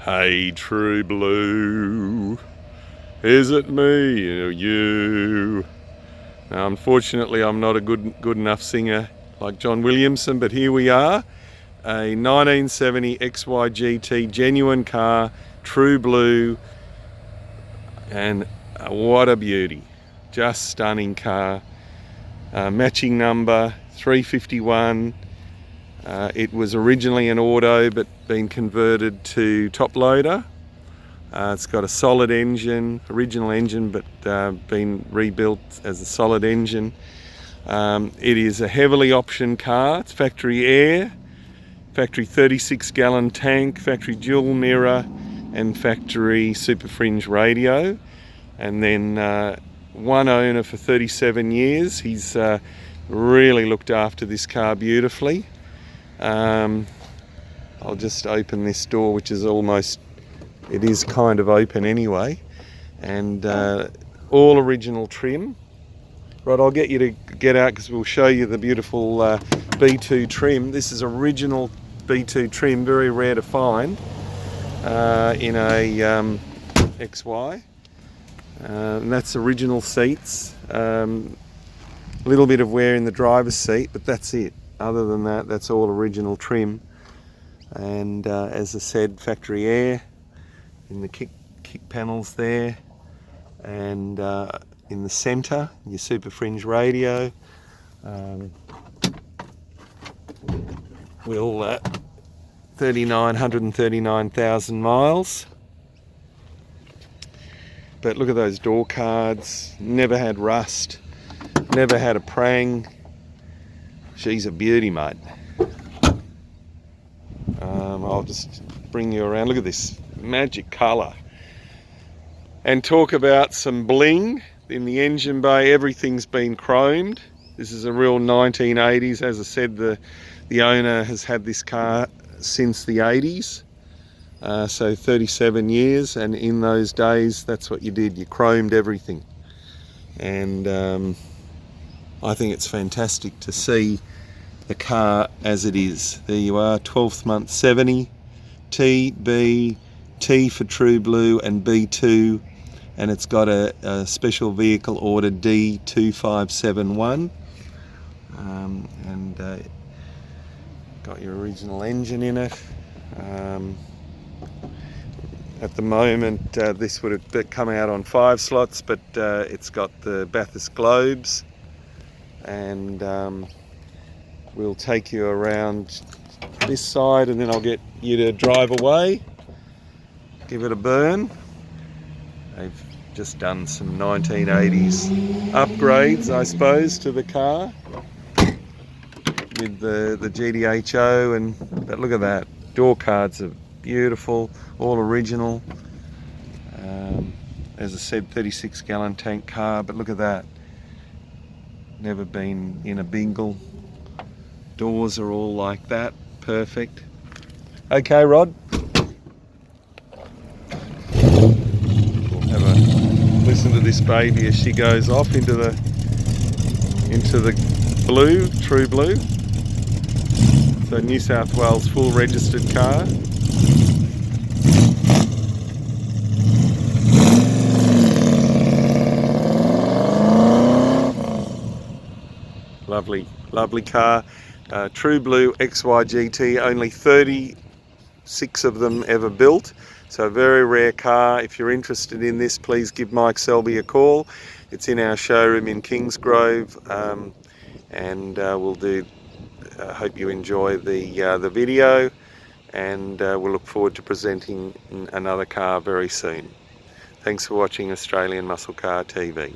Hey True Blue, is it me or you? Now, unfortunately, I'm not a good enough singer like John Williamson, but here we are, a 1970 XY GT genuine car, True Blue, and what a beauty, just stunning car. Matching number 351. It was originally an auto but been converted to top loader. It's got a solid engine, original engine, but been rebuilt as a solid engine. It is a heavily optioned car. It's factory air, factory 36 gallon tank, factory dual mirror and factory super fringe radio. And then one owner for 37 years. He's really looked after this car beautifully. I'll just open this door, which is almost, it is kind of open anyway, and all original trim. Right, I'll get you to get out because we'll show you the beautiful B2 trim. This is original B2 trim, very rare to find in a XY. And that's original seats. A little bit of wear in the driver's seat, but that's it. Other than that, that's all original trim. And as I said, factory air in the kick panels there, and in the centre, your super fringe radio. Will 139,000 miles. But look at those door cards, never had rust, never had a prang. She's a beauty, mate. I'll just bring you around. Look at this magic colour. And talk about some bling in the engine bay. Everything's been chromed. This is a real 1980s. As I said, the owner has had this car since the 80s. So 37 years, and in those days that's what you did, you chromed everything. And I think it's fantastic to see the car as it is. There you are, 12th month 70, T, B, T for True Blue and B2, and it's got a special vehicle order D2571, and got your original engine in it. At the moment, this would have come out on 5 slots, but it's got the Bathurst globes, and we'll take you around this side, and then I'll get you to drive away, give it a burn. They've just done some 1980s upgrades, I suppose, to the car with the GDHO, but look at that, door cards are beautiful, all original. As I said, 36 gallon tank car, but look at that, never been in a bingle. Doors are all like that, perfect. Okay, Rod, we'll have a listen to this baby as she goes off into the blue, True Blue. So New South Wales full registered car. Lovely car. True Blue XY GT, only 36 of them ever built, so a very rare car. If you're interested in this, please give Mike Selby a call. It's in our showroom in Kingsgrove, and we'll do. Hope you enjoy the video, and we'll look forward to presenting another car very soon. Thanks for watching Australian Muscle Car TV.